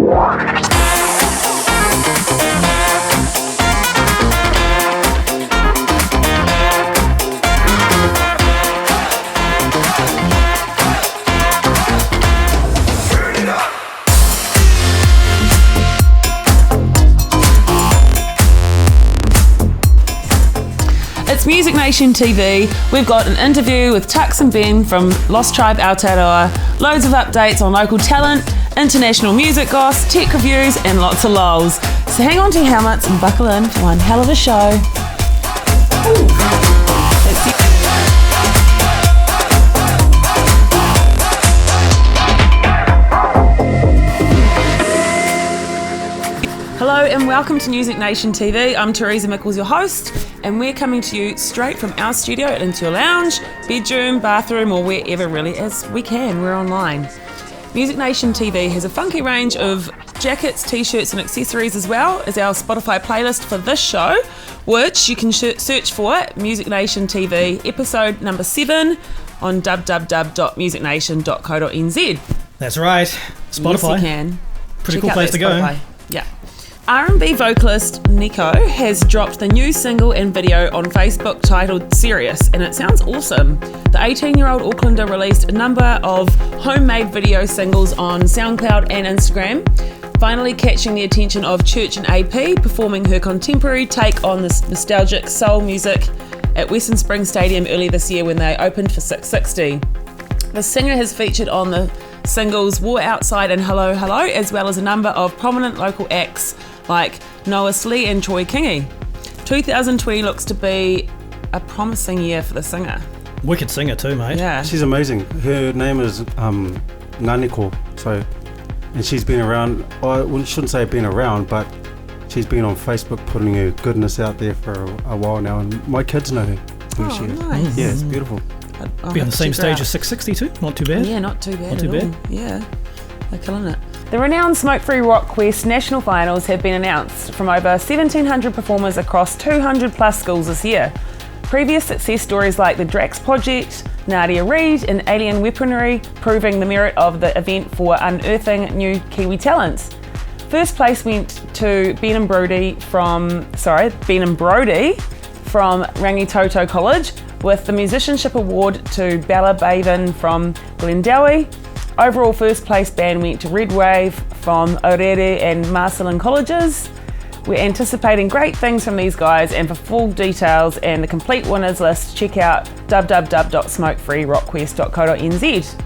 It's Music Nation TV. We've got an interview with Tux and Ben from Lost Tribe Aotearoa, loads of updates on local talent, international music goss, tech reviews and lots of lols. So hang on to your helmets and buckle in for one hell of a show. Hello and welcome to Music Nation TV. I'm Teresa Mickles, your host, and we're coming to you straight from our studio into your lounge, bedroom, bathroom, or wherever really as we can. We're online. Music Nation TV has a funky range of jackets, t-shirts and accessories, as well as our Spotify playlist for this show, which you can search for Music Nation TV episode number 7 on www.musicnation.co.nz. That's right, Spotify. Yes, you can. Pretty cool place to go. Yeah. R&B vocalist Nico has dropped the new single and video on Facebook titled Serious, and it sounds awesome. The 18-year-old Aucklander released a number of homemade video singles on SoundCloud and Instagram, finally catching the attention of Church and AP, performing her contemporary take on this nostalgic soul music at Western Springs Stadium earlier this year when they opened for 660. The singer has featured on the singles War Outside and Hello Hello, as well as a number of prominent local acts like Noah Slee and Troy Kingi. 2020 looks to be a promising year for the singer. Wicked singer too, mate. Yeah. She's amazing. Her name is Naniko, and she's been around, I shouldn't say been around, but she's been on Facebook putting her goodness out there for a while now, and my kids know who she is. Nice. Yeah, it's beautiful. Be on the same stage as 660 too, not too bad. Yeah, not too bad. Not too bad. Yeah, they're killing it. The renowned Smoke-Free Rock Quest national finals have been announced from over 1,700 performers across 200 plus schools this year. Previous success stories like the Drax Project, Nadia Reid and Alien Weaponry proving the merit of the event for unearthing new Kiwi talents. First place went to Ben and Brody from Rangitoto College, with the Musicianship Award to Bella Bavin from Glendowie. Overall first place band went to Red Wave from Orere and Marcellin Colleges. We're anticipating great things from these guys, and for full details and the complete winners list, check out www.smokefreerockquest.co.nz.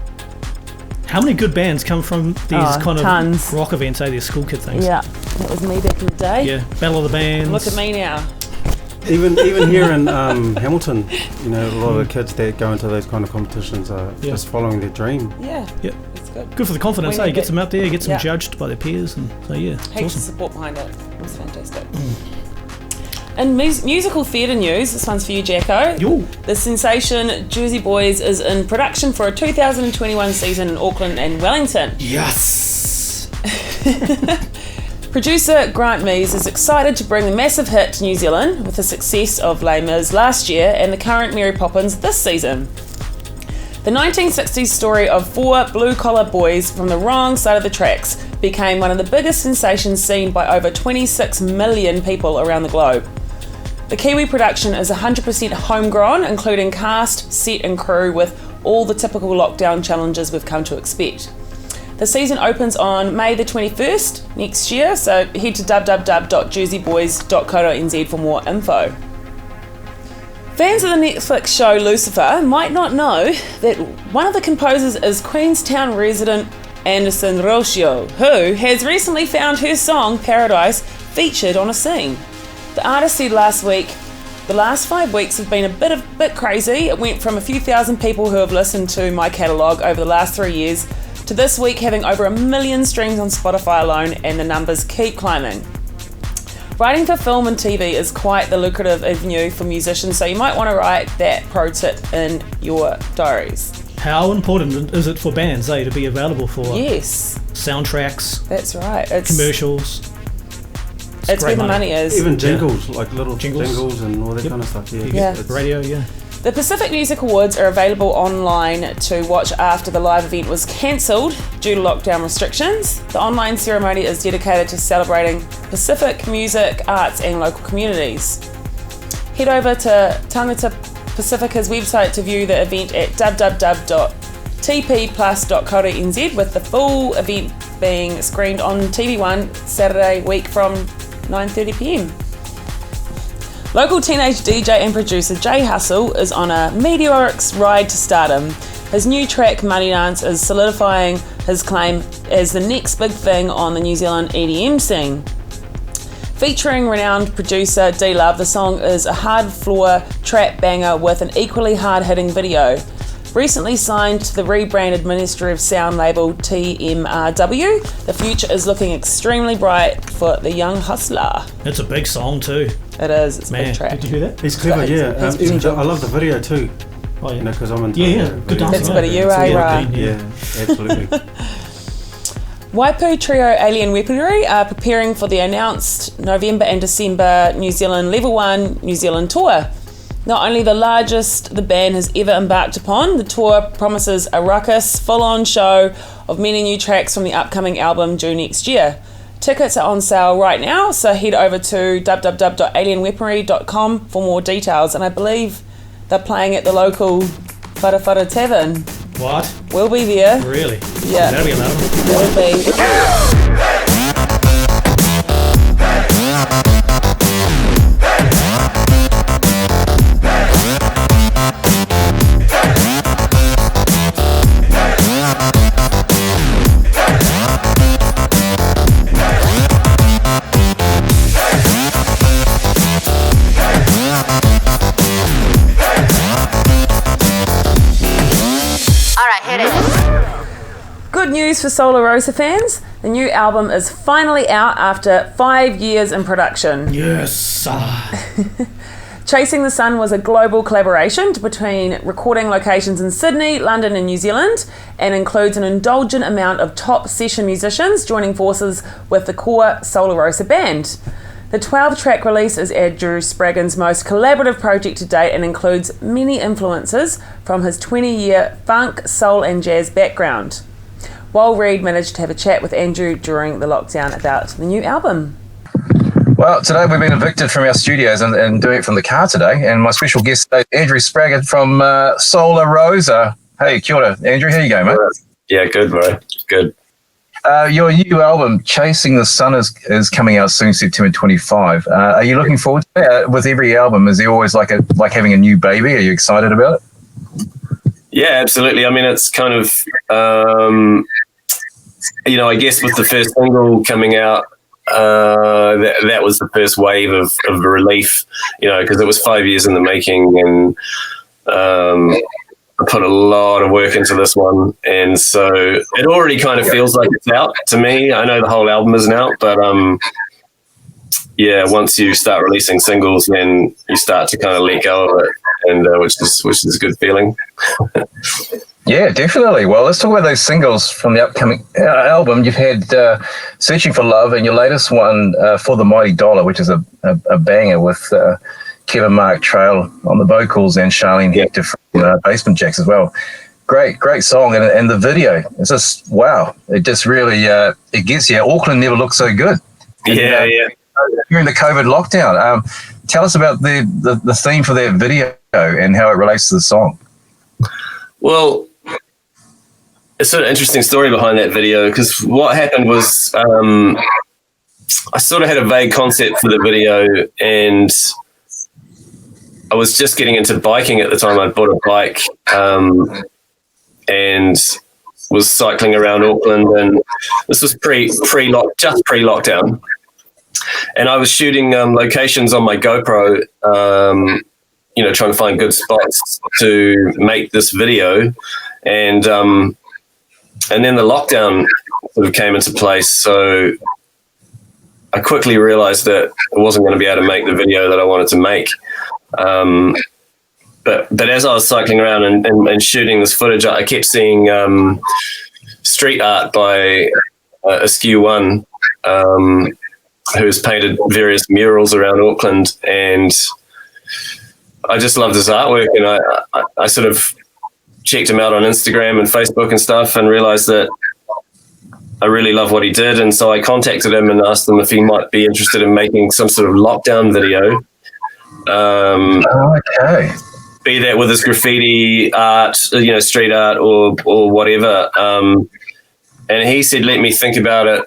How many good bands come from these kind tons. of rock events, these school kid things? Yeah, that was me back in the day. Yeah, Battle of the Bands. Look at me now. Even here in Hamilton, a lot of the kids that go into those kind of competitions are just following their dream. Yeah. Yep. It's good. Good for the confidence, Gets them out there, gets them judged by their peers, and so it's Heaps awesome. of support behind it. It was fantastic. In musical theatre news, this one's for you, Jacko. Yo. The sensation Jersey Boys is in production for a 2021 season in Auckland and Wellington. Yes! Producer Grant Mees is excited to bring the massive hit to New Zealand with the success of Les Mis last year and the current Mary Poppins this season. The 1960s story of 4 blue-collar boys from the wrong side of the tracks became one of the biggest sensations seen by over 26 million people around the globe. The Kiwi production is 100% homegrown, including cast, set and crew, with all the typical lockdown challenges we've come to expect. The season opens on May the 21st next year, so head to www.jerseyboys.co.nz for more info. Fans of the Netflix show Lucifer might not know that one of the composers is Queenstown resident Anderson Rocio, who has recently found her song Paradise featured on a scene. The artist said last week, "The last 5 weeks have been a bit crazy. It went from a few thousand people who have listened to my catalogue over the last 3 years to this week having over 1 million streams on Spotify alone, and the numbers keep climbing." Writing for film and TV is quite the lucrative avenue for musicians, so you might want to write that pro tip in your diaries. How important is it for bands, to be available for soundtracks? That's right. It's commercials. It's where the money is. Even jingles, like little jingles and all that kind of stuff. Radio, The Pacific Music Awards are available online to watch after the live event was cancelled due to lockdown restrictions. The online ceremony is dedicated to celebrating Pacific music, arts and local communities. Head over to Tangata Pacifica's website to view the event at www.tpplus.co.nz, with the full event being screened on TV1 Saturday week from 9:30pm. Local teenage DJ and producer Jay Hustle is on a meteoric ride to stardom. His new track, Money Dance, is solidifying his claim as the next big thing on the New Zealand EDM scene. Featuring renowned producer D-Love, the song is a hard floor trap banger with an equally hard-hitting video. Recently signed to the rebranded Ministry of Sound label TMRW, the future is looking extremely bright for the young hustler. It's a big song too. It is. It's a Man, big track. did you hear that? He's clever, He's I love the video too. Oh yeah. Because I'm in. Good dancing. It's a bit of you, eh, right? Yeah, absolutely. Waipu Trio Alien Weaponry are preparing for the announced November and December New Zealand Level 1 New Zealand tour. Not only the largest the band has ever embarked upon, the tour promises a ruckus, full-on show of many new tracks from the upcoming album due next year. Tickets are on sale right now, so head over to www.alienweaponry.com for more details. And I believe they're playing at the local Whara Tavern. What? We'll be there. Really? Yeah. That'll be another one. That'll be. Good news for Solar Rosa fans. The new album is finally out after 5 years in production. Yes. Chasing the Sun was a global collaboration between recording locations in Sydney, London and New Zealand, and includes an indulgent amount of top session musicians joining forces with the core Solar Rosa band. The 12-track release is Andrew Spraggan's most collaborative project to date and includes many influences from his 20-year funk, soul and jazz background. Wal Reed managed to have a chat with Andrew during the lockdown about the new album. Well, today we've been evicted from our studios and doing it from the car today. And my special guest today, Andrew Spraggan from Solar Rosa. Hey, kia ora. Andrew, how you going, mate? Yeah, good, bro. Good. Your new album, Chasing the Sun, is coming out soon, September 25. Are you looking forward to it? With every album, is there always like having a new baby? Are you excited about it? Yeah, absolutely. I mean, it's kind of, I guess with the first single coming out, that was the first wave of relief, because it was 5 years in the making, and I put a lot of work into this one, and so it already kind of feels like it's out to me. I know the whole album isn't out, but once you start releasing singles, then you start to kind of let go of it, and which is a good feeling. Yeah, definitely. Well, let's talk about those singles from the upcoming album. You've had Searching for Love and your latest one, For the Mighty Dollar, which is a banger with Kevin Mark Trail on the vocals and Charlene Hector from Basement Jacks as well. Great song. And the video, it's just, wow. It just really, it gets you. Auckland never looked so good. Yeah. During the COVID lockdown. Tell us about the theme for that video and how it relates to the song. Well, it's sort of interesting story behind that video, because what happened was I sort of had a vague concept for the video, and I was just getting into biking at the time. I'd bought a bike and was cycling around Auckland, and this was pre-lockdown. And I was shooting locations on my GoPro, trying to find good spots to make this video. And then the lockdown sort of came into place. So I quickly realized that I wasn't going to be able to make the video that I wanted to make. But as I was cycling around and shooting this footage, I kept seeing street art by Askew One, who's painted various murals around Auckland. And I just loved his artwork, and I sort of checked him out on Instagram and Facebook and stuff, and realized that I really love what he did. And so I contacted him and asked him if he might be interested in making some sort of lockdown video. Okay. Be that with his graffiti art, street art or whatever. And he said, let me think about it.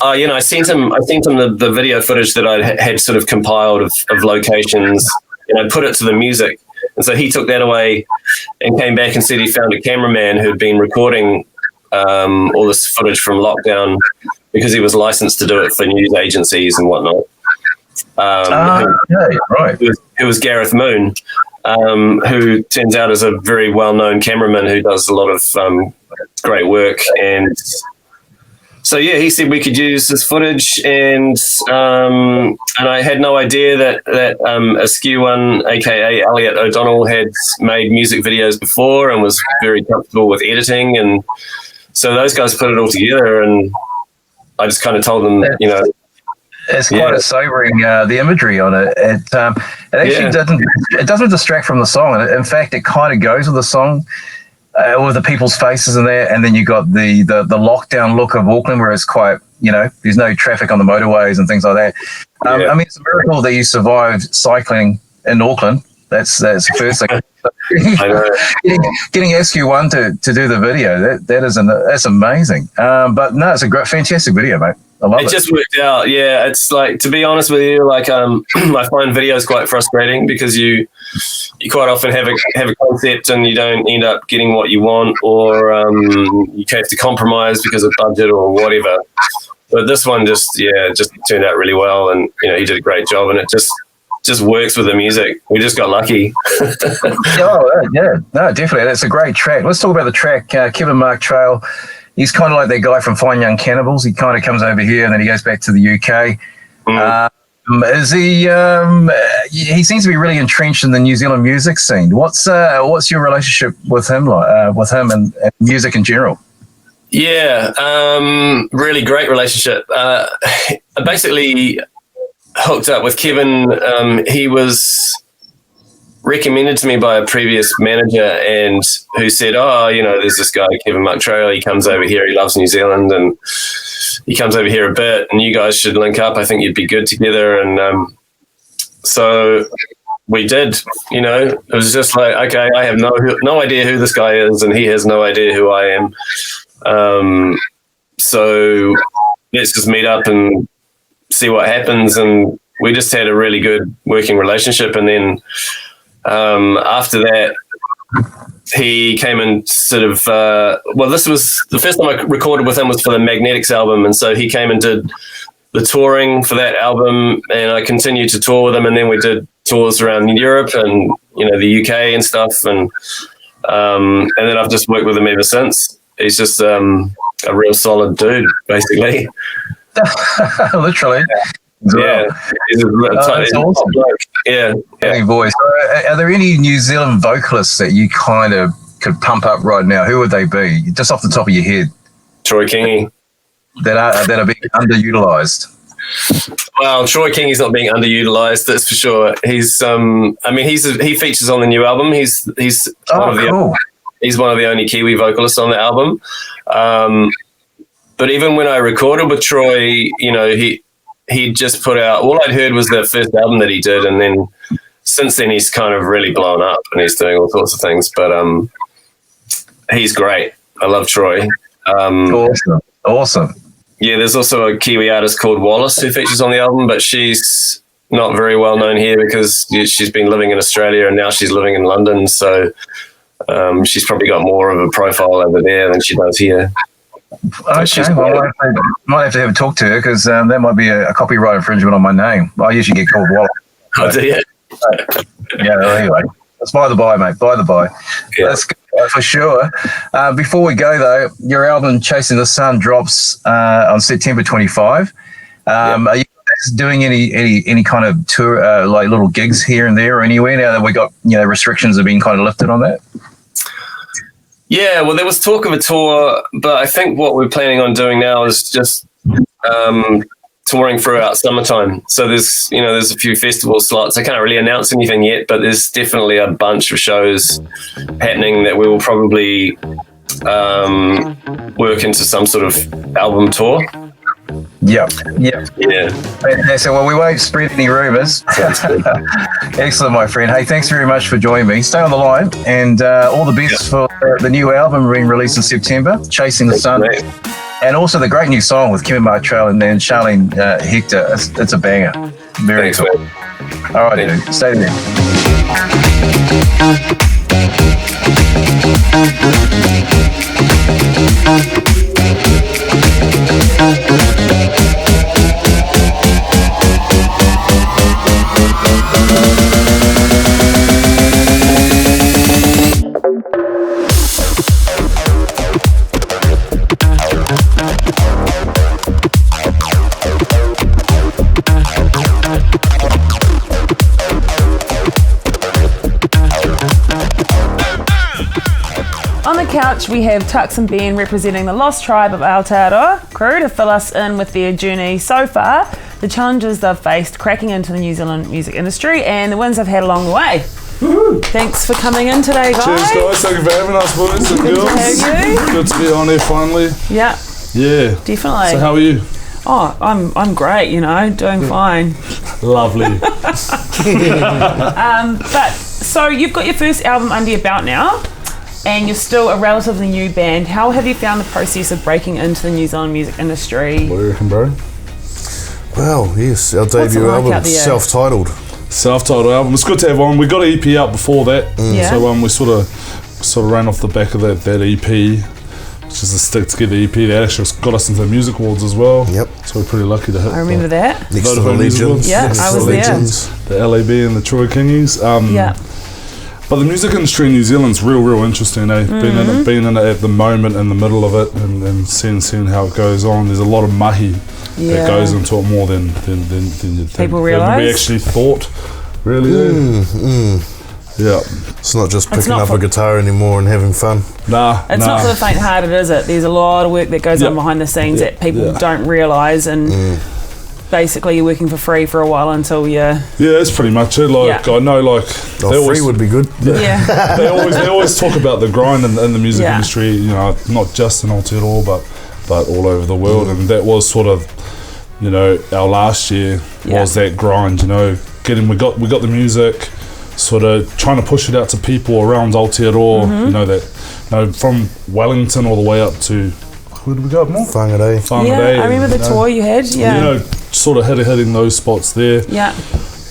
I sent him the video footage that I had sort of compiled of locations, and I put it to the music. And so he took that away and came back and said he found a cameraman who'd been recording all this footage from lockdown because he was licensed to do it for news agencies and whatnot. Right. It was Gareth Moon, who turns out is a very well-known cameraman who does a lot of great work. And so, yeah, he said we could use this footage, and I had no idea that Askew One, a.k.a. Elliot O'Donnell, had made music videos before and was very comfortable with editing. And so those guys put it all together, and I just kind of told them, It's quite a sobering, the imagery on it. It actually doesn't distract from the song. In fact, it kind of goes with the song, with the people's faces in there, and then you got the lockdown look of Auckland, where it's quite, there's no traffic on the motorways and things like that. I mean, it's a miracle that you survived cycling in Auckland. That's the first thing. Getting SQ1 to do the video, that's amazing. But no, it's a fantastic video, mate. I love it. It just worked out. Yeah, it's like, to be honest with you, like I find videos quite frustrating because you quite often have a concept and you don't end up getting what you want, or you have to compromise because of budget or whatever. But this one just turned out really well, and he did a great job, and it just works with the music. We just got lucky. No, definitely. That's a great track. Let's talk about the track, Kevin Mark Trail. He's kind of like that guy from Fine Young Cannibals. He kind of comes over here and then he goes back to the UK. Is he? He seems to be really entrenched in the New Zealand music scene. What's your relationship with him like? With him and music in general? Yeah, really great relationship. I basically hooked up with Kevin. He was recommended to me by a previous manager, and who said, there's this guy, Kevin Mark Trail. He comes over here. He loves New Zealand, and he comes over here a bit, and you guys should link up. I think you'd be good together. And so we did. It was just like, okay, I have no idea who this guy is, and he has no idea who I am. So let's just meet up and see what happens. And we just had a really good working relationship. And then after that, he came and sort of, this was the first time I recorded with him was for the Magnetics album. And so he came and did the touring for that album, and I continued to tour with him. And then we did tours around Europe and, the UK and stuff. And then I've just worked with him ever since. He's just a real solid dude, basically. Literally. Yeah, he's that's awesome. Yeah. Voice. Are there any New Zealand vocalists that you kind of could pump up right now? Who would they be, just off the top of your head? Troy Kingy. That are being underutilized. Well, Troy Kingy's not being underutilized, that's for sure. He's, he features on the new album. He's one of the only Kiwi vocalists on the album. But even when I recorded with Troy, he just put out, all I'd heard was the first album that he did, and then since then he's kind of really blown up and he's doing all sorts of things. But he's great. I love Troy. Awesome. Yeah, there's also a Kiwi artist called Wallace who features on the album, but she's not very well known here because she's been living in Australia and now she's living in London. So she's probably got more of a profile over there than she does here. Okay, well, I might have to have a talk to her because that might be a copyright infringement on my name. I usually get called Wallace. Oh, do you? Yeah, anyway. That's by the by, mate. By the by. Yeah. That's good, for sure. Before we go, though, your album Chasing the Sun drops on September 25. Are you doing any kind of tour, like little gigs here and there or anywhere now that we got, restrictions have been kind of lifted on that? Yeah, well, there was talk of a tour, but I think what we're planning on doing now is just touring throughout summertime. So there's a few festival slots. I can't really announce anything yet, but there's definitely a bunch of shows happening that we will probably work into some sort of album tour. Yeah. Fantastic. Well, we won't spread any rumours. Excellent, my friend. Hey, thanks very much for joining me. Stay on the line, and all the best for the new album being released in September, Chasing the Sun. And also the great new song with Kim Martrell and then Charlene Hector. It's a banger. Very cool. Man. All right, dude. Stay there. On the couch, we have Tux and Ben representing the Lost Tribe of Aotearoa crew to fill us in with their journey so far, the challenges they've faced cracking into the New Zealand music industry, and the wins they've had along the way. Woo-hoo. Thanks for coming in today, guys. Cheers, guys. Thank you for having us, boys and girls. Good to have you. Good to be on here finally. Yeah. Yeah. Definitely. So how are you? Oh, I'm great, doing fine. Lovely. But so you've got your first album under your belt now, and you're still a relatively new band. How have you found the process of breaking into the New Zealand music industry? What do you reckon, bro? Well, yes, our debut album, self-titled album. It's good to have one. We got an EP out before that, so we sort of ran off the back of that EP, which is a stick together EP that actually got us into the music awards as well. Yep. So we're pretty lucky to hit. I remember that. Next to the Legends. Yeah, I was there. The LAB and the Troy Kingies. But the music industry in New Zealand's real interesting. Being in it at the moment, in the middle of it, and seeing how it goes on. There's a lot of mahi that goes into it more than you think. People realise. Than we actually thought. Really. Yeah. It's not just picking up a guitar anymore and having fun. It's not for the faint-hearted, is it? There's a lot of work that goes on behind the scenes that people don't realise, and basically you're working for free for a while until you... Yeah, that's pretty much it. I know, free would be good. Yeah. they always talk about the grind in the music industry, not just in Aotearoa, but all over the world, and that was sort of, our last year was that grind, we got the music, sort of trying to push it out to people around Aotearoa, from Wellington all the way up to... Where did we go up north? Whangarei. Yeah, I remember the tour you had. Yeah, sort of hitting those spots there. Yeah.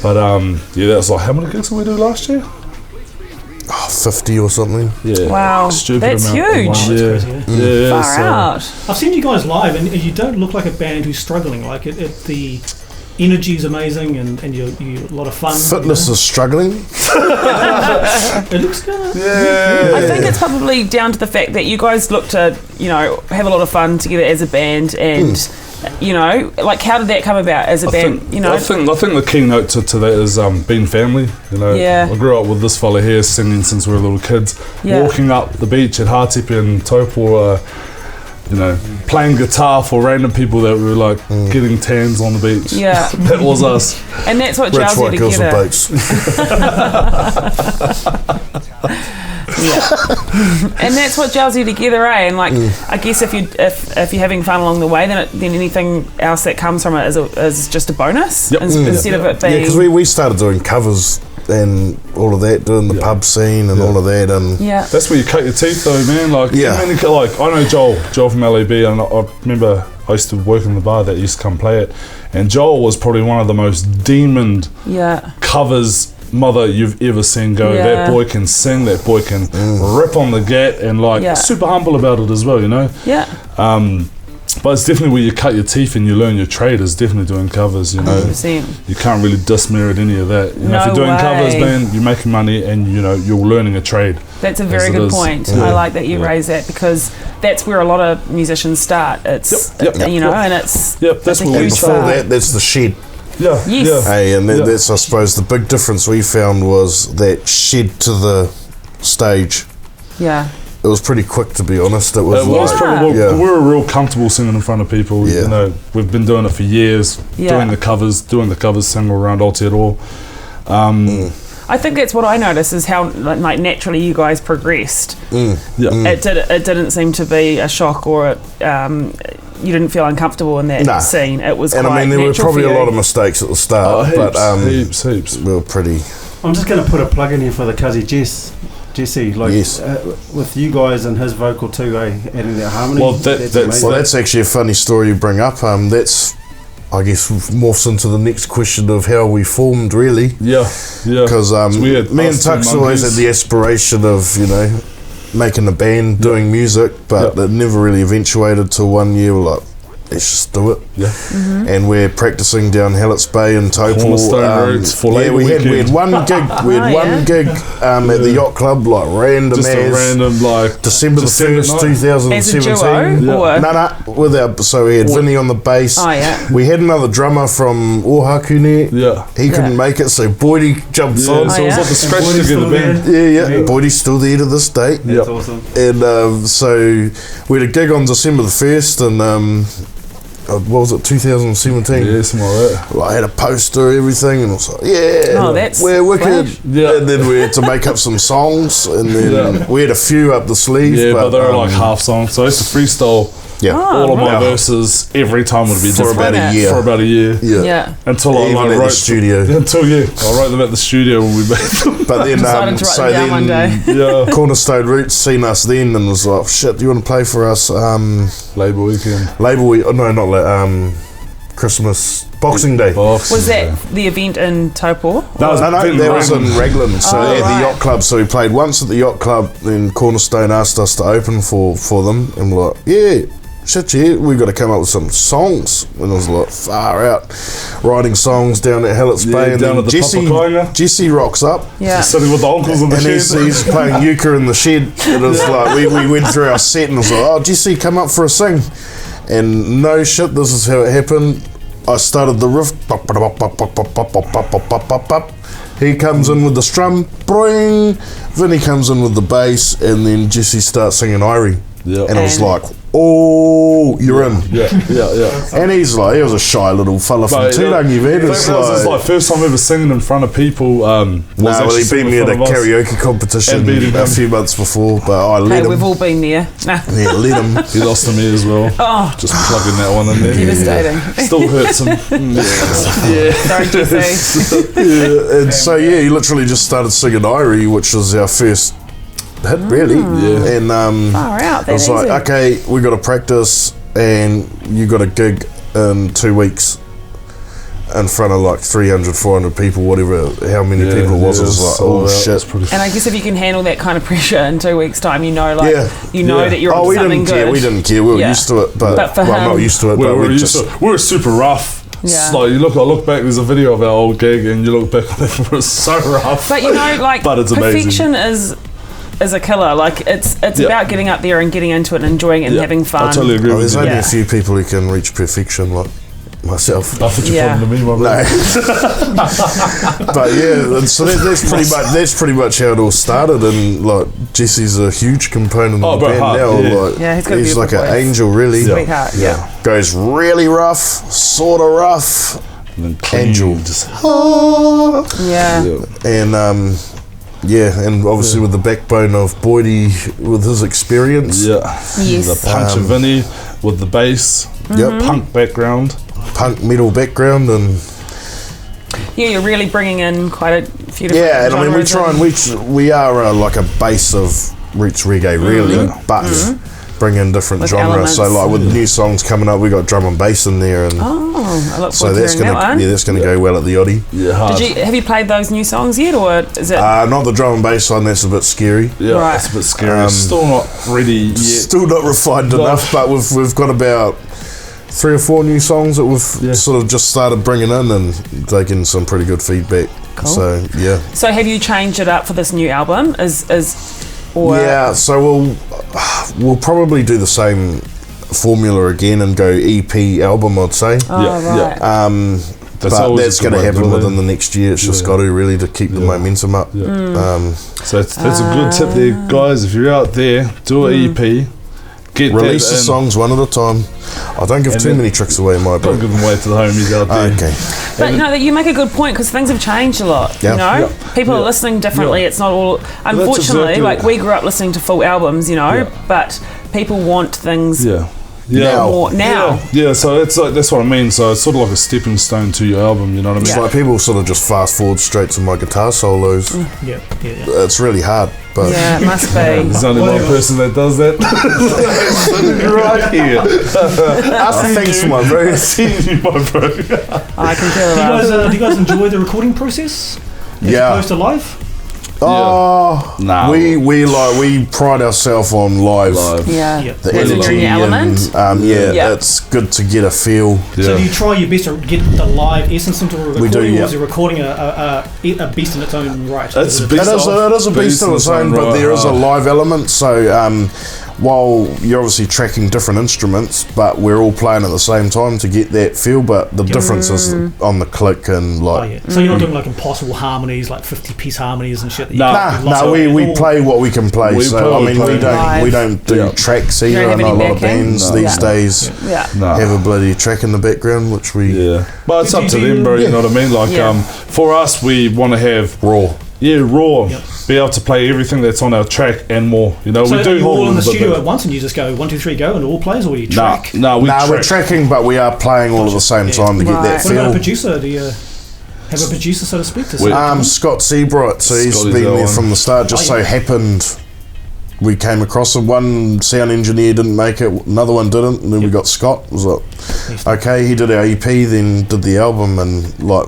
But that was how many gigs did we do last year? 50 or something. Yeah. Wow, stupid that's amount. huge. Yeah. Far out. I've seen you guys live, and you don't look like a band who's struggling. Like the energy is amazing, and you're a lot of fun. Fitness is struggling. It looks good. Yeah. I think it's probably down to the fact that you guys look to, have a lot of fun together as a band, and how did that come about as a band? I think the keynote to that is being family. I grew up with this fella here singing since we were little kids. Walking up the beach at Hātepe and Taupo. Playing guitar for random people that were getting tans on the beach. Yeah. That was us. And that's what gels you together. And that's what gels you together, eh? And I guess if you're having fun along the way, then anything else that comes from it is just a bonus. Yep. Instead of it being... Yeah, because we started doing covers and all of that, doing the pub scene and all of that, and that's where you cut your teeth, though, man. I know Joel from LAB, and I remember I used to work in the bar that used to come play it, and Joel was probably one of the most demoned covers mother you've ever seen go. That boy can sing, that boy can rip on the gat, and super humble about it as well, But it's definitely where you cut your teeth and you learn your trade, is definitely doing covers, 100%. You can't really dismerit any of that. If you're doing covers, man, you're making money and you're learning a trade. That's a very good point. I like that you raise that, because that's where a lot of musicians start. It's and it's that's where we before that. That's the shed. Yeah. Yes. Yeah. Hey, and that's I suppose the big difference we found was that shed to the stage. Yeah. pretty quick, to be honest. It was probably, we were real comfortable singing in front of people. Yeah. You know, we've been doing it for years, doing the covers, singing around Aotearoa. I think that's what I noticed is how like naturally you guys progressed. It didn't seem to be a shock or you didn't feel uncomfortable in that scene. It was, and quite there were probably a lot of you. mistakes at the start, heaps. We were pretty. I'm just going to put a plug in here for the Cuzzy Jesse, like with you guys and his vocal too, adding that harmony. Well, that's actually a funny story you bring up. That's, I guess, morphs into the next question of how we formed, really. Yeah. Because me and Tux always had the aspiration of, you know, making a band, doing music, but it never really eventuated till one year we're like, let's just do it. Yeah. And we're practicing down Hallett's Bay in Taupo. We had one gig. We had one gig at the yacht club, like random like December the 1st, 2017. So we had Vinny on the bass. We had another drummer from Oahaku. He couldn't make it, so Boydie jumped on. So it was like a scratch together band. Boydie's still there to this day. That's awesome. And so we had a gig on December the 1st, and what was it, 2017? Yeah, something like that. I had a poster, everything, and I was like, that's we're wicked. Yeah. And then we had to make up some songs, and then we had a few up the sleeve. Yeah, but they were like half songs. So I used to freestyle all of my verses every time would be different. For about a year. Yeah. Until I wrote the studio. I wrote them at the studio when we made them. But then, so then one day. Cornerstone Roots seen us then and was like, shit, do you want to play for us? Labor Weekend. Christmas, Boxing Day. Was that the event in Taupo? That was in Raglan, so at the yacht club. So we played once at the yacht club, then Cornerstone asked us to open for them, and we're like, we've got to come up with some songs. And I was like, far out, writing songs down at Hallett's Bay, and down then at the Jesse rocks up, sitting with the uncles in the shed, and he's playing euchre in the shed, and it was like we went through our set, and I was like, oh, Jesse, come up for a sing. And no shit, this is how it happened. I started the riff. He comes in with the strum. Boing. Vinny comes in with the bass. And then Jesse starts singing Irie. And I was like, oh, you're in. And he was a shy little fella from Turangi, man. It was like first time ever singing in front of people. He beat me at a karaoke competition a few months before, but I let him. We've all been there. Yeah, let him. He lost to me as well. Just plugging that one in there. Devastating. Still hurts him. Sorry, Jesse. And so he literally just started singing Irie, which was our first hit, really. And far out, I was like, okay, we got to practice, and you got a gig in 2 weeks in front of like 300, 400 people, whatever, how many people it was. It was like, oh shit. And I guess if you can handle that kind of pressure in 2 weeks' time, you know, like you know that you're on something good. We didn't care. We were used to it, but for him, not used to it. We were super rough. Yeah. Like I look back, there's a video of our old gig, and you look back on it, it was so rough. But you know, like but it's perfection is a killer. Like it's about getting up there and getting into it and enjoying it and having fun. I totally agree with you. There's only a few people who can reach perfection, like myself. I thought you were talking to me, my man. No. But so that's pretty much how it all started, and like Jesse's a huge component of the band now. He's like an angel, really. Sweetheart, goes really rough, sort of rough, and then angel. And obviously with the backbone of Boydie with his experience. Yes. The punch of Vinny with the bass. Punk background. Punk metal background, and you're really bringing in quite a few different and I mean we are like a base of roots reggae, really, but bring in different genres. Elements. So like with new songs coming up, we got drum and bass in there, and I look so that's gonna go well at the Oddie. Have you played those new songs yet, or is it not the drum and bass one? That's a bit scary. It's a bit scary. Still not ready yet. Still not refined enough, but we've got about 3 or 4 new songs that we've sort of just started bringing in, and taking some pretty good feedback. Cool. So have you changed it up for this new album? So we'll probably do the same formula again and go EP album, I'd say. that's going to happen within the next year. It's just got to really to keep the momentum up. So that's a good tip there, guys. If you're out there, do an EP. Release the songs one at a time. I don't give too many tricks away, my bro. Don't give them away to the homies out there. Okay. But you make a good point, because things have changed a lot. People are listening differently. It's not all. Unfortunately, like we grew up listening to full albums, but people want things. More now. Yeah, so it's like, that's what I mean. So it's sort of like a stepping stone to your album, you know what I mean? It's like people sort of just fast forward straight to my guitar solos. Yeah. It's really hard, but it must be. There's only one person that does that. Right here. Thanks, my bro. I can feel that. Do you guys enjoy the recording process? As opposed to live? We pride ourselves on live. The energy and it's good to get a feel. So do you try your best to get the live essence into a recording? We do, or is a recording a beast in its own right? It is a beast in its own, but there is a live element. So while you're obviously tracking different instruments, but we're all playing at the same time to get that feel, but the difference is on the click and like... So you're not doing like impossible harmonies, like 50-piece harmonies and shit? No, we play what we can play. We don't do tracks either, and a lot of bands these days have a bloody track in the background, which we... But it's up to them, bro, you know what I mean? Like, for us, we want to have... Raw. Yeah, raw. Be able to play everything that's on our track and more. You know, so we do. Are you all in the studio at once and you just go 1, 2, 3, go, and all plays, or you track? We're tracking, but we are playing all at the same time to get that feel. What about a producer? Do you have a producer, so to speak? Scott Seabright. So he's been there from the start. Just so happened we came across him. One sound engineer didn't make it, another one didn't, and then we got Scott. It was like, okay, he did our EP, then did the album, and like.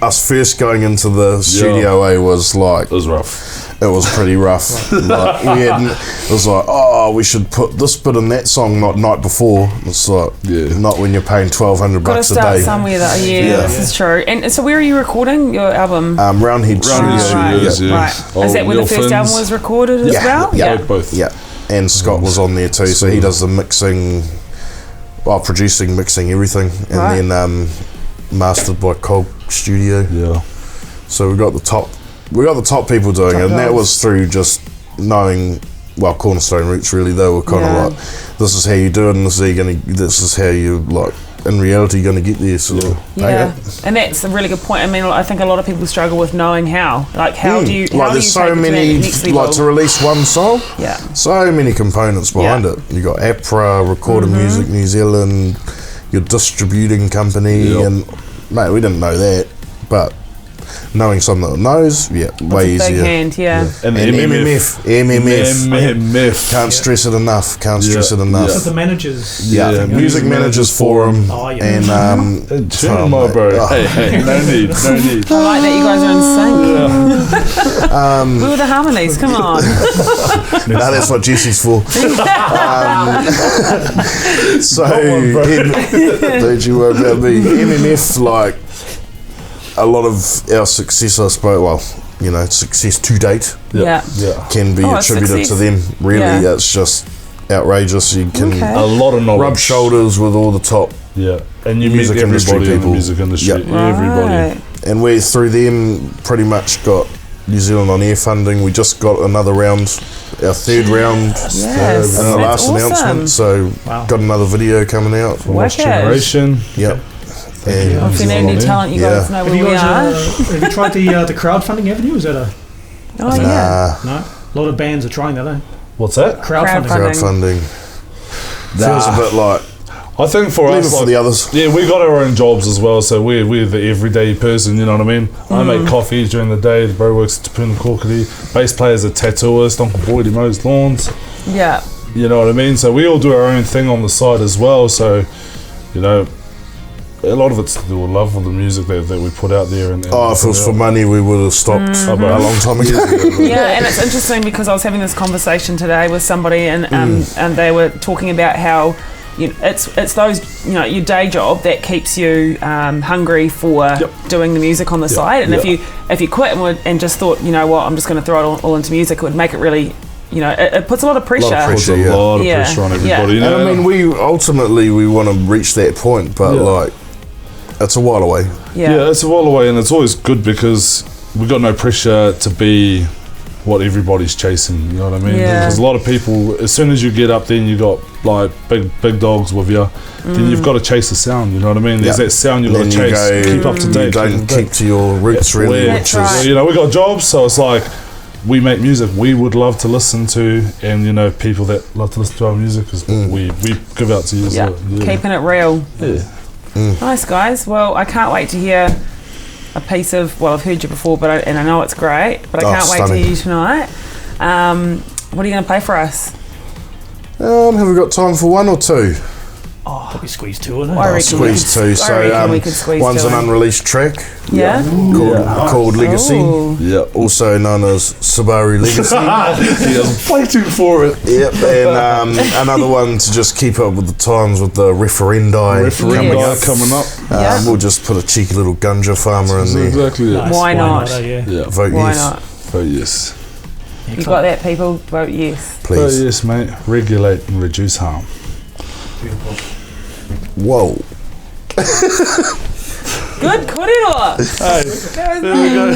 Us first going into the studio was like... It was rough. It was pretty rough. It was like, we should put this bit in that song, not night before. It's like, not when you're paying $1,200 Gotta a start day. somewhere, this is true. And so where are you recording your album? Roundhead Studios. Right. Is that where the first album was recorded as well? Yeah, both. Yeah, and Scott was on there too, so he does the mixing, producing, mixing, everything. And then mastered by Cog Studio. So we got the top people doing it, and that was through just knowing Cornerstone Roots. Really, they were kind of like, this is how you do it, and this is how you like in reality going to get there. So and that's a really good point. I mean, I think a lot of people struggle with knowing how. Like, how do you? How there's so many like to release one song. So many components behind it. You got APRA, Recorded Music New Zealand, your distributing company, and mate, we didn't know that, but knowing someone that knows, way easier. Big hand, And MMF. Can't stress it enough. So the managers. Music Managers Forum. And my bro. Hey, no need. I like that you guys are in sync. Who are the harmonies? Come on. No, that's what Jesse's for. Don't you worry about me. MMF, like, a lot of our success, I suppose, success to date can be attributed to them. Really, it's just outrageous. You can a lot of knowledge. Rub shoulders with all the top and you music meet industry people. In the people. music industry, everybody. And we, through them, pretty much got New Zealand On Air funding. We just got another round, our third round, and the last announcement. So got another video coming out for Lost Generation. And if you need any talent, you guys know where we are. Have you tried the crowdfunding avenue? Is that No. A lot of bands are trying that, eh? What's that? Crowdfunding. Feels a bit like... I think for us, for the others. Yeah, we got our own jobs as well, so we're the everyday person, you know what I mean? I make coffee during the day, the bro works at Te Puna Kokiri, bass player's a tattooist, Uncle Boyd, he mows lawns. Yeah. You know what I mean? So we all do our own thing on the side as well, so, you know, a lot of it's to do with love for the music that we put out there. And if it was for money, we would have stopped a long time ago. And it's interesting because I was having this conversation today with somebody, and they were talking about how it's those your day job that keeps you hungry for doing the music on the side. And if you quit and just thought, you know what, I'm just going to throw it all into music, it would make it really. It puts a lot of pressure. Puts a lot of pressure on everybody. And I mean, we ultimately want to reach that point, but like, it's a while away. Yeah, it's a while away, and it's always good because we've got no pressure to be what everybody's chasing, you know what I mean? Yeah. Because a lot of people, as soon as you get up there and you got like big dogs with you, then you've got to chase the sound, you know what I mean? There's that sound you've got to chase, keep up to date. You don't keep to your roots really, That's which is... right. You know, we got jobs, so it's like, we make music we would love to listen to, and you know, people that love to listen to our music is what we give out to you. Yeah, keeping it real. Nice, guys. Well, I can't wait to hear a piece of, well, I've heard you before, but I know it's great, but I can't wait to hear you tonight. What are you going to play for us? Have we got time for one or two? Probably squeeze two in it. I reckon Squeeze two. So we could squeeze one's two an in. unreleased track called Legacy, Yeah. also known as Subaru Legacy. He was waiting for it. Yep, and another one to just keep up with the times with the referendi Coming up. We'll just put a cheeky little ganja farmer in there. Exactly it. Nice. Why not? Yeah. Vote Why yes, not? Vote yes. You got that, people? Vote yes. Vote please. yes, mate. Regulate and reduce harm. Whoa. Good korero. Hey, there we go.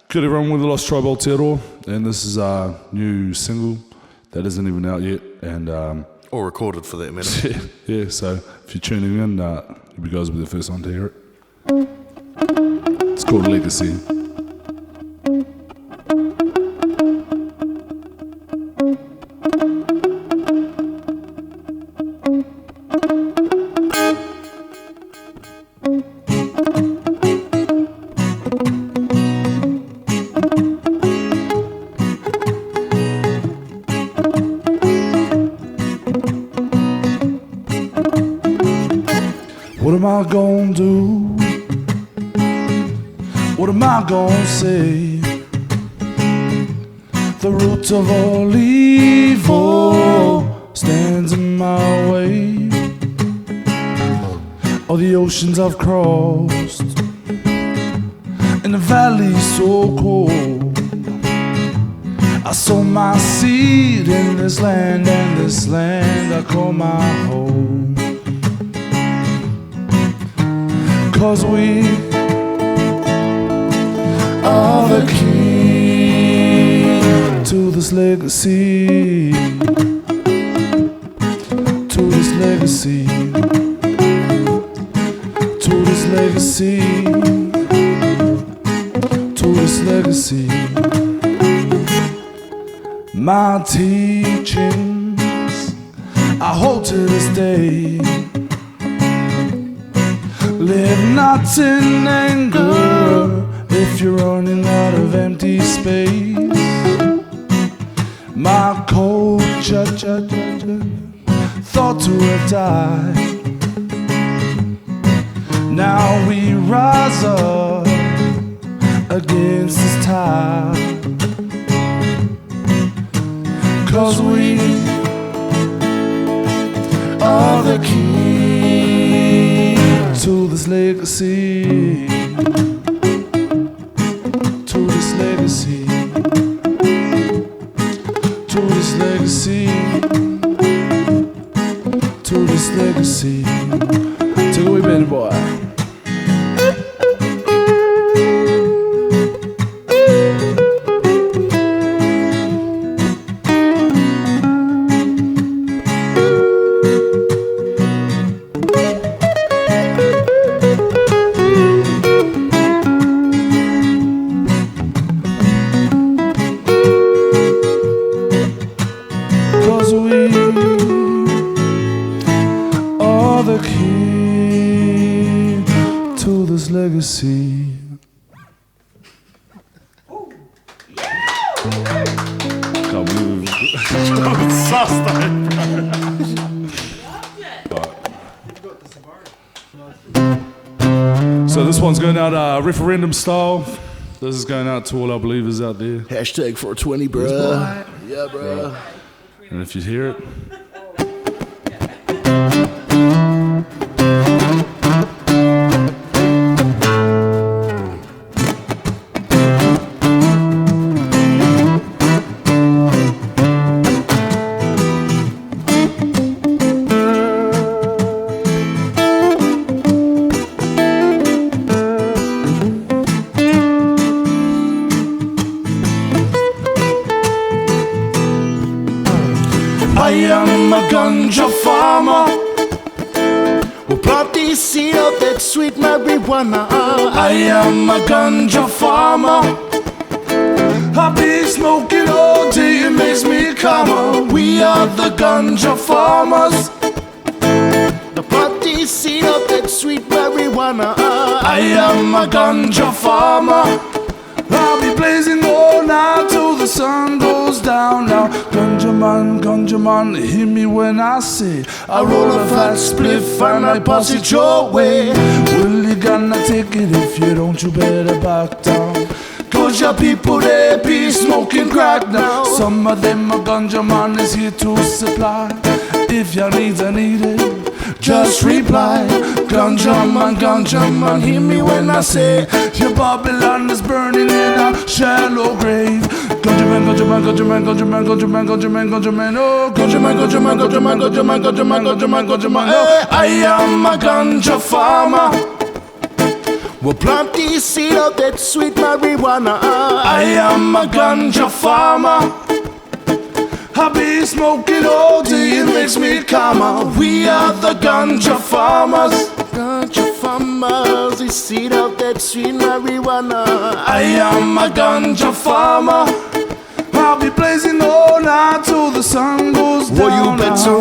Good everyone, we're the Lost Tribe Aotearoa, and this is our new single that isn't even out yet, and Or recorded for that matter. yeah, so if you're tuning in, you guys will be the first one to hear it. It's called Legacy. What am I gonna do? What am I gonna say? The root of all evil stands in my way. All the oceans I've crossed, and the valleys so cold. I sow my seed in this land, and this land I call my home. 'Cause we are the key to this legacy, to this legacy, to this legacy, to this legacy. My teachings I hold to this day. Live not in anger if you're running out of empty space. My culture thought to have died. Now we rise up against this tide. 'Cause we are the key to this legacy, to this legacy, to this legacy, to this legacy. Take it away, baby boy. So this one's going out referendum style. This is going out to all our believers out there. Hashtag 420, bruh. Yeah, bruh. And if you hear it, I am a ganja farmer. We'll plant the seed of that sweet marijuana. I am a ganja farmer. I be smoking all day, it makes me calmer. We are the ganja farmers. The party seed of that sweet marijuana. I am a ganja farmer. I'll be blazing all night till the sun goes down. Now, ganja man, hear me when I say I roll a fat spliff and I pass it your way. Well, you gonna take it if you don't, you better back down. Cause your people, they be smoking crack now. Some of them a ganja man is here to supply. If your needs are needed, just reply. Ganja man, hear me when I say your Babylon is burning in a shallow grave. Ganja man, oh Ganja man, oh. I am a ganja farmer. We'll plant the seed of that sweet marijuana. I am a ganja farmer. I be smoking all day, it makes me calmer. We are the ganja farmers. Ganja farmers, the seed of that sweet marijuana. I am a ganja farmer. I'll be blazing all night till the sun goes down. Well, you better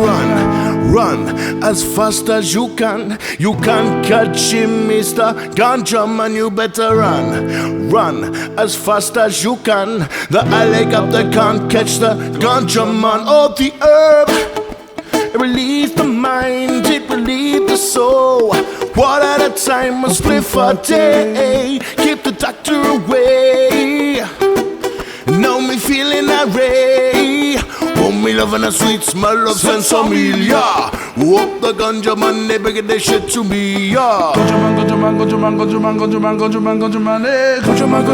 run as fast as you can. You can't catch him, Mr. Ganja man. You better run as fast as you can. The helicopter can't catch the ganja man. Oh, the herb, it relieves the mind, it relieves the soul. One at a time, a spliff a day. Keep the doctor away. Now me feeling array. Oh, me loving a sweet smell of Sensamilia. Whoop the ganja man, they bring that shit to me, yeah. Ganja man, eh. Ganja man,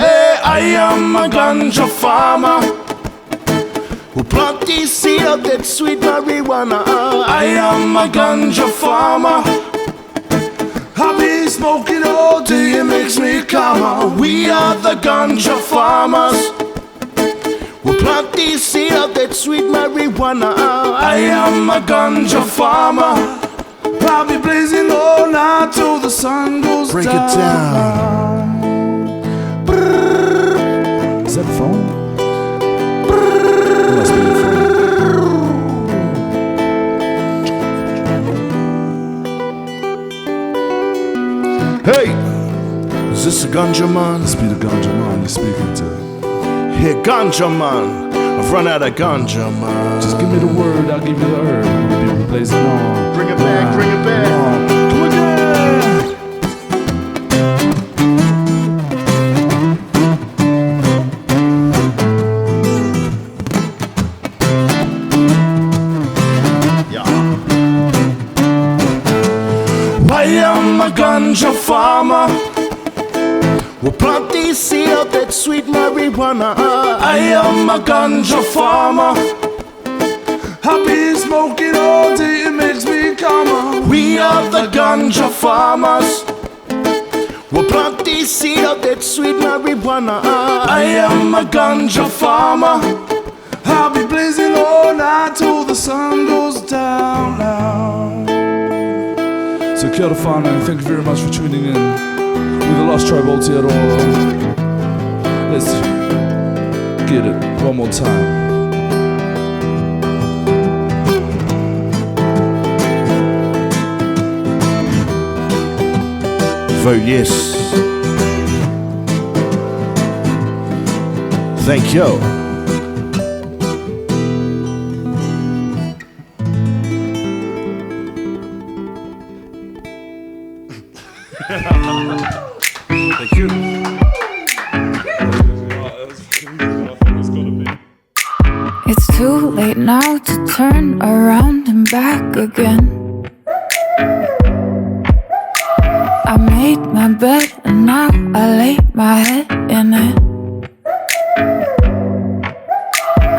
eh. I am a ganja farmer who plant the seed of that sweet marijuana. I am a ganja farmer. I be smoking all day, it makes me calmer. We are the ganja farmers. We plant the seed of that sweet marijuana. I am a ganja farmer. I'll be blazing all night till the sun goes down. Break it down. Is that the phone? It must be the phone. Hey, is this the ganja man? This be the ganja man you're speaking to. Hey, ganja man, I've run out of ganja man. Just give me the word, I'll give you the herb. We'll be blazing on. Bring it back, bring it back. Come again. Yeah. I am a ganja farmer. We'll plant the seed of that sweet marijuana. I am a ganja farmer. I be smoking all day, it makes me calmer. We are the ganja farmers. We'll plant the seed of that sweet marijuana. I am a ganja farmer. I'll be blazing all night till the sun goes down now. So kia ora whānau, thank you very much for tuning in. We're the Lost Tribe Aotearoa. Let's get it one more time. Vote yes. Thank you. Thank you. It's too late now to turn around and back again. I made my bed and now I lay my head in it.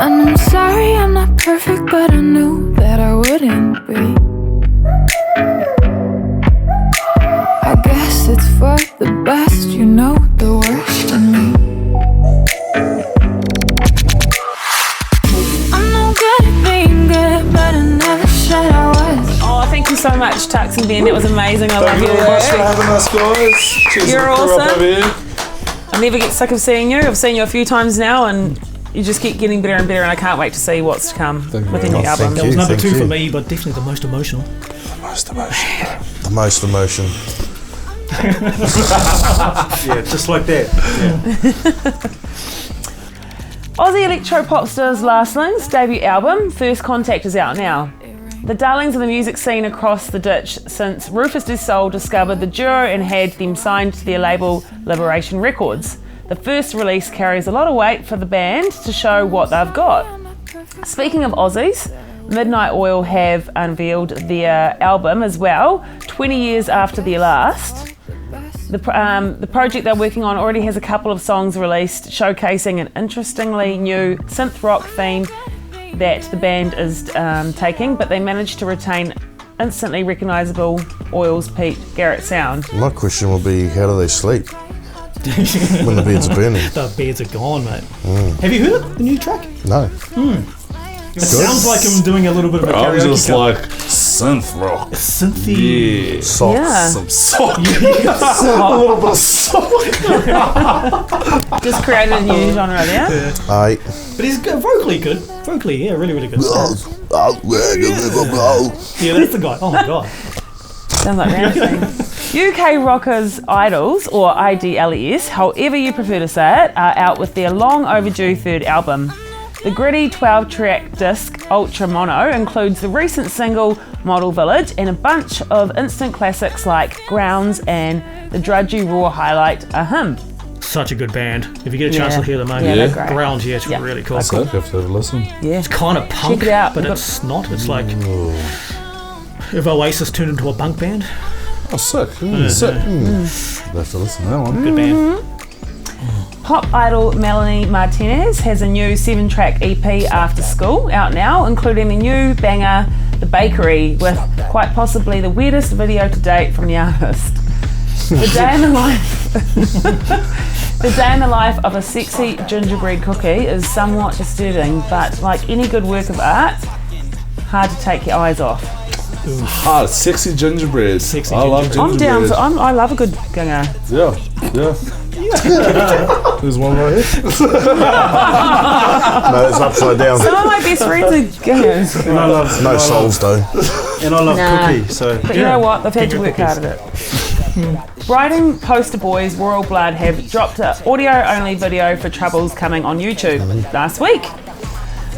And I'm sorry I'm not perfect, but I knew that I wouldn't be. I guess it's for the best, you know the worst in me. so much, Tux and Ben. It was amazing. I love Thank you your very much for work. having us, guys. Cheers. You're to the crew up awesome. over here. I never get sick of seeing you. I've seen you a few times now, and you just keep getting better and better, and I can't wait to see what's to come Thank you with your very new much. album. That was number Thank 2 you. for me, but definitely the most emotional. Most emotion. The most emotion. Yeah, just like that. Aussie electro pop stars Larsling's debut album, First Contact, is out now. The darlings of the music scene across the ditch since Rufus Du Sol discovered the duo and had them signed to their label Liberation Records. The first release carries a lot of weight for the band to show what they've got. Speaking of Aussies, Midnight Oil have unveiled their album as well, 20 years after their last. The project they're working on already has a couple of songs released, showcasing an interestingly new synth rock theme that the band is taking, but they managed to retain instantly recognisable Oil's Pete Garrett sound. My question will be, how do they sleep when the beds are burning? The beds are gone, mate. Have you heard it, the new track? No. It sounds like I'm doing a little bit of a I'm karaoke just cover. like synth rock. Synthy. Yeah. Socks. Yeah. Some sock. A So, little bit of sock. just created a new genre there. Aye. But he's good, vocally good. Vocally, yeah, really, really good. Oh, Yeah, that's the guy. Oh my god. Sounds like dancing. UK rockers Idols, or IDLES, however you prefer to say it, are out with their long overdue third album. The gritty 12-track disc Ultra Mono includes the recent single Model Village and a bunch of instant classics like Grounds and the drudgy raw highlight Ahem. Such a good band. If you get a chance Yeah. to hear them, mate. Yeah, they're great. Grounds, yeah, it's Yeah. really cool. So, you have to have a listen. Yeah. It's kind of punk, it out. but We've it's not. It's like if Oasis turned into a punk band. Oh, sick. Sick. I'll have to listen to that one. Good band. Pop idol Melanie Martinez has a new 7-track EP, After School, out now, including the new banger The Bakery, with quite possibly the weirdest video to date from the artist. The day in the life The day in the life of a sexy gingerbread cookie is somewhat disturbing, but like any good work of art, hard to take your eyes off. Ah, sexy gingerbread. Sexy I love gingerbread. I'm down gingerbread. for I love a good ginger. Yeah. There's one right here. No, it's upside down. Some of my best friends are gingers. And I love No souls though. And I love Nah. cookie. So But you know what? They've had to work hard at it. Brighton poster boys Royal Blood have dropped an audio-only video for Troubles coming on YouTube last week.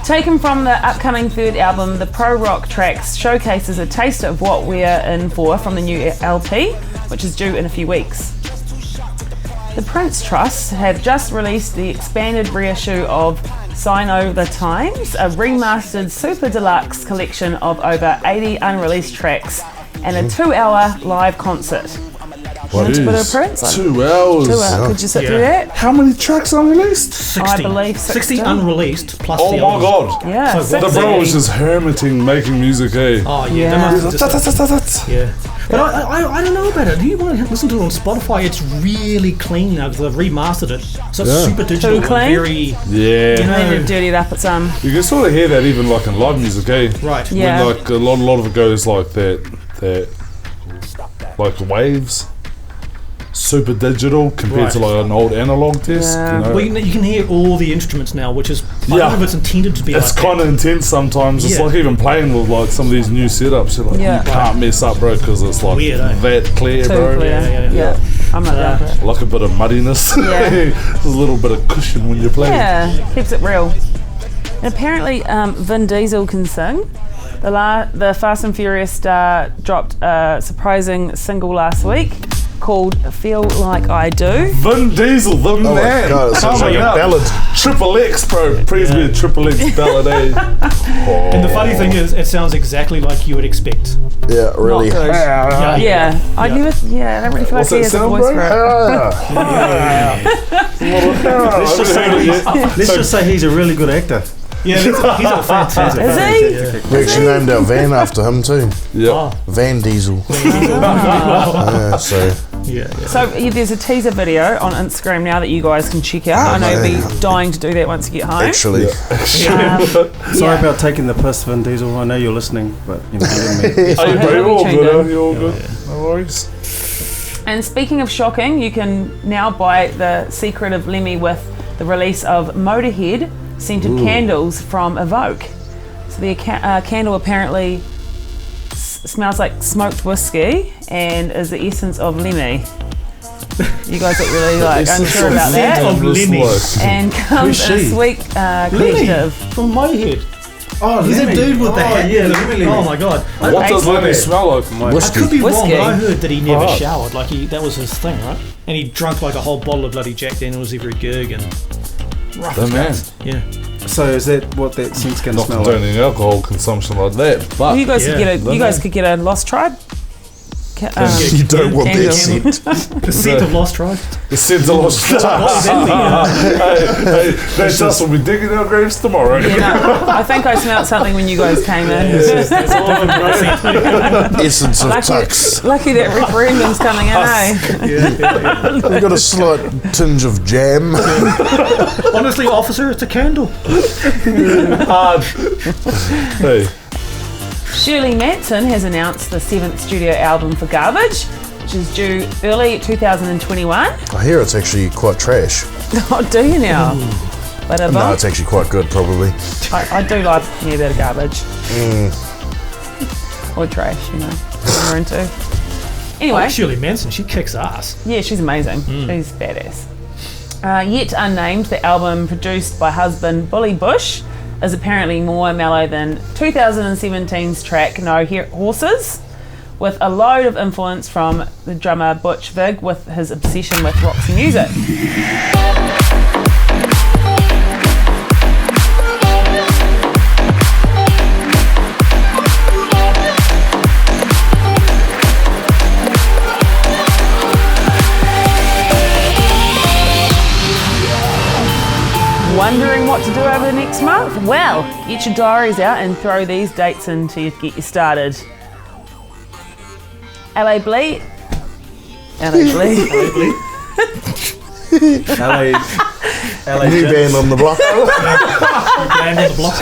Taken from the upcoming third album, the pro-rock tracks showcases a taste of what we're in for from the new LP, which is due in a few weeks. The Prince Trust have just released the expanded reissue of Sign Over the Times, a remastered super deluxe collection of over 80 unreleased tracks and a 2-hour live concert. What into a bit of is Prince? 2 hours? Could you sit Yeah. through that? How many tracks unreleased? 60. I believe 60 16. unreleased plus Oh the my others. god. Yeah, So The 60. bro was just hermiting making music, eh? Oh yeah, Yeah. they must have just, Yeah. yeah. But I don't know about it. Do you want to listen to it on Spotify? It's really clean now because they've remastered it. So it's super digital. Too clean? And very, Yeah. you They need to know, dirty it up at some. You can sort of hear that even like in live music, eh? right. Yeah. When like a lot of it goes like that like waves. Super digital compared to Right. like an old analog disc. Yeah. You know? Well, you can hear all the instruments now, which is, I Yeah. don't know if it's intended to be It's like kind of intense sometimes. It's Yeah. like even playing with like some of these new setups. You're like, Yeah. you can't mess up, bro, because it's like Weird, eh? that clear, Too bro. clear. yeah. I'm not down for it. Like a bit of muddiness. Yeah. There's a little bit of cushion when you're playing. Yeah, keeps it real. And apparently, Vin Diesel can sing. The Fast and Furious star dropped a surprising single last week called "Feel Like I Do." Vin Diesel, the Oh my man. god, it sounds like Coming a up. ballad. Triple X, bro. Please be a Triple X ballad, eh? And the funny thing is, it sounds exactly like you would expect. Yeah, really. Not good. Yeah. Yeah, I don't really feel What's like he that has a sound, voice bro? for it. let's just say let's just say he's a really good actor. Yeah, he's a fantastic. Is he? Yeah. We actually named our van after him too. Yeah. Oh, Van Diesel. Yeah, so So there's a teaser video on Instagram now that you guys can check out. I know you'll be dying to do that once you get home. Actually, Sorry about taking the piss, Vin Diesel. I know you're listening, but you know, You're all good. You're all good. No worries. And speaking of shocking, you can now buy the Secret of Lemmy with the release of Motorhead scented candles from Evoke. So the candle apparently smells like smoked whiskey and is the essence of Lemmy. You guys look really unsure about that. Of Lemmy. And comes in a sweet collective. From Motorhead. Oh, he's a dude with the hat. Yeah, Lemmy. Oh my god. What does Lemmy smell like? whiskey. I could be wrong, Whiskey. but I heard that he never showered. Like that was his thing, right? And he drank like a whole bottle of bloody Jack Daniels every gig and rough The as man. guts. Yeah. So is that what that scent's going to Not smell like? condoning alcohol consumption like that, but You guys could get a Lost Tribe. You don't want candle. that scent. The scent of Lost Tribe. the sins of lost. What would that Hey, that's us will be digging our graves tomorrow. Yeah, no, I think I smelled something when you guys came in. Essence of tux. Lucky that referendum's coming in, eh? We've got a slight tinge of jam. Honestly, officer, it's a candle. Hey, Shirley Manson has announced the 7th studio album for Garbage, which is due early 2021. I hear it's actually quite trash. Oh, do you now? But No, it's actually quite good, probably. I do like a bit of garbage. Or trash, you know, what we're into. Anyway, Shirley Manson, she kicks ass. yeah, she's amazing. She's badass. Yet unnamed, the album produced by husband Bully Bush is apparently more mellow than 2017's track No Horses, with a load of influence from the drummer Butch Vig with his obsession with Roxy music. Wondering what to do over the next month? Well, get your diaries out and throw these dates in to get you started. LA Bleed. New band on the block. Band on the block.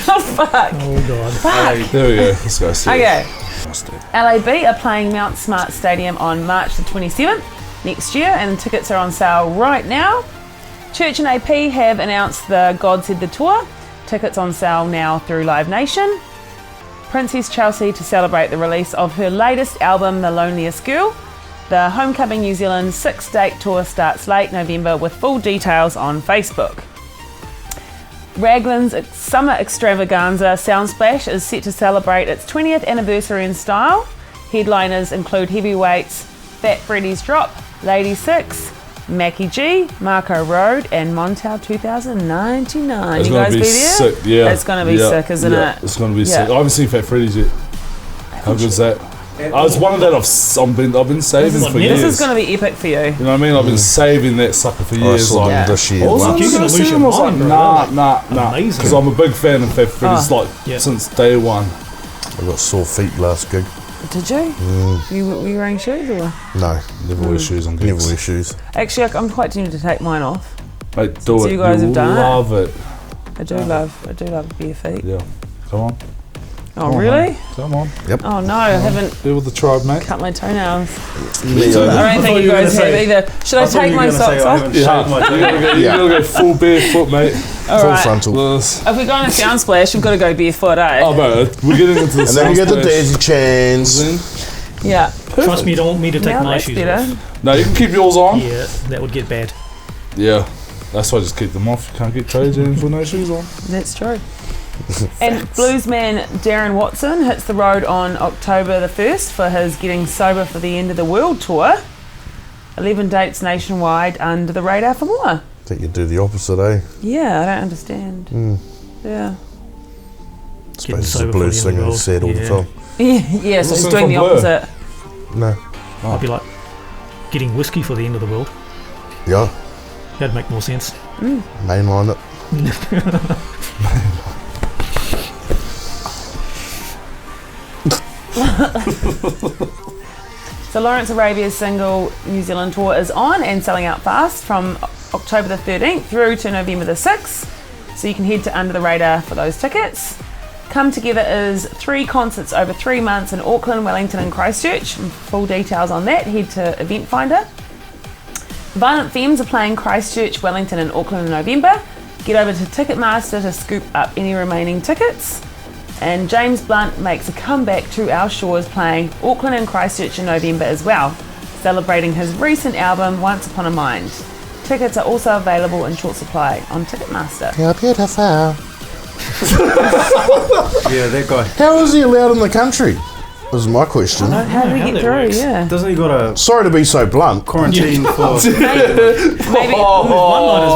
Oh, fuck. Oh god. Fuck. there we go. Let's go see. Okay. LAB are playing Mount Smart Stadium on March the 27th next year, and tickets are on sale right now. Church and AP have announced the God Said the tour. Tickets on sale now through Live Nation. Princess Chelsea to celebrate the release of her latest album, The Loneliest Girl. The Homecoming New Zealand 6-date tour starts late November with full details on Facebook. Raglan's Summer Extravaganza Soundsplash is set to celebrate its 20th anniversary in style. Headliners include heavyweights Fat Freddy's Drop, Lady Six, Mackie G, Marco Road, and Montel 2099. It's You gonna guys be be there? sick. Yeah, It's gonna be sick, isn't it? It's gonna be Yeah. sick. I haven't seen Fat Freddy's yet. How good's that? It's one of that I've been saving for years. This is going to be epic for you. You know what I mean? I've been saving that sucker for I years. saw Like, them this year. I was You're gonna lose your I was like, mind, bro. nah. Amazing. Because I'm a big fan of Fat Freddy's, Yeah. since day one. I got sore feet last gig. Did you? Were you wearing shoes or? No, Never wear shoes on gigs. never wear shoes. Actually, I'm quite tempted to take mine off. Mate, do Since it. you guys have done it. love it. I do love bare feet. Yeah. Come on. Oh, Come on, really? mate. Come on. Oh no, I haven't Deal with the tribe, mate. cut my toenails. Leo. I don't think you guys have either. Should I take my socks off? You gotta go full barefoot, mate. All Full right. frontal. Let's- If we're going to Soundsplash, we've got to go barefoot, eh? Oh, bro, we're getting into the And then we get the Soundsplash. daisy chains. Yeah. Trust me, you don't want me to take Now my that's shoes better. off. No, you can keep yours on. Yeah, that would get bad. Yeah. That's why I just keep them off. You can't get toe jeans with no shoes on. That's true. And bluesman Darren Watson hits the road on October the 1st for his Getting Sober for the End of the World tour. 11 dates nationwide, under the radar for more. I think you do the opposite, eh? Yeah, I don't understand. Yeah. Suppose it's a sober for blues the end singer of who the said all the world. time. Yeah, so he's Listen doing from the Blur. opposite. No. I'd be like getting whiskey for the end of the world. Yeah. That'd make more sense. Mainline it. So Lawrence Arabia's single New Zealand tour is on and selling out fast from October the 13th through to November the 6th. So you can head to Under the Radar for those tickets. Come Together is 3 concerts over 3 months in Auckland, Wellington and Christchurch. And for full details on that, head to Event Finder. Violent Femmes are playing Christchurch, Wellington and Auckland in November. Get over to Ticketmaster to scoop up any remaining tickets. And James Blunt makes a comeback to our shores playing Auckland and Christchurch in November as well, celebrating his recent album Once Upon a Mind. Tickets are also available in short supply on Ticketmaster. You're beautiful. Yeah, that guy. How is he allowed in the country? Was my question. How did he get through? Yeah. Doesn't he got a Sorry to be so blunt. quarantine for? Maybe. One-liners,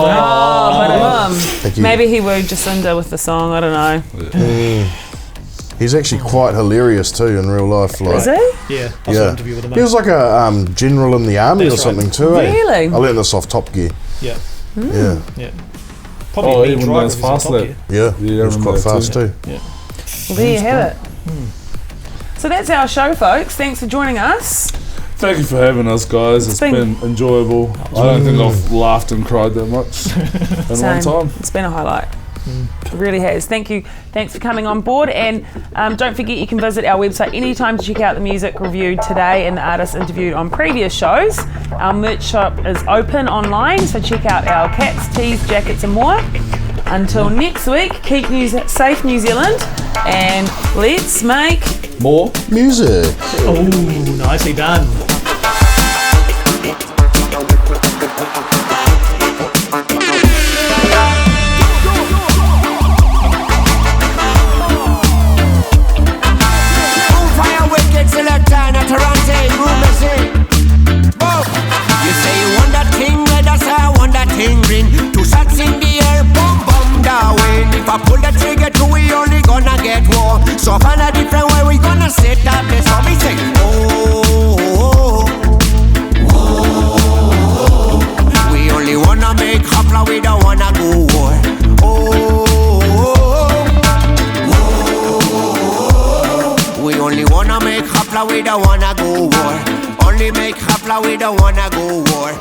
mate. Thank you. Maybe he wooed Jacinda with the song. I don't know. He's actually quite hilarious too in real life. Like, Is he? Yeah, I saw an interview with him. He was like a general in the army That's or something too. Really? I learned this off Top Gear. Yeah, Yeah, yeah. Oh, Probably a even big though driver it's if he's on fast Top lap. Gear. yeah, Yeah, he was I quite remember fast that too. Well, there you have it. So that's our show, folks. Thanks for joining us. Thank you for having us, guys. It's been enjoyable. I don't think I've laughed and cried that much in one time. It's been a highlight. It really has. Thank you. Thanks for coming on board. And don't forget, you can visit our website anytime to check out the music reviewed today and the artists interviewed on previous shows. Our merch shop is open online, so check out our caps, tees, jackets and more. Until next week, keep safe, New Zealand, and let's make More Music. Oh, nicely done. You say you want that thing, where that's how I want that thing ring. 2 shots in the air, boom, boom, Darwin. If I pull the trigger, 2 we only gonna get war. So find a different way, we gonna set that place. So we say, oh, oh, oh. We only wanna make hopla, we don't wanna go war. We only wanna make hopla, we don't wanna go war. Only make hopla, we don't wanna go war.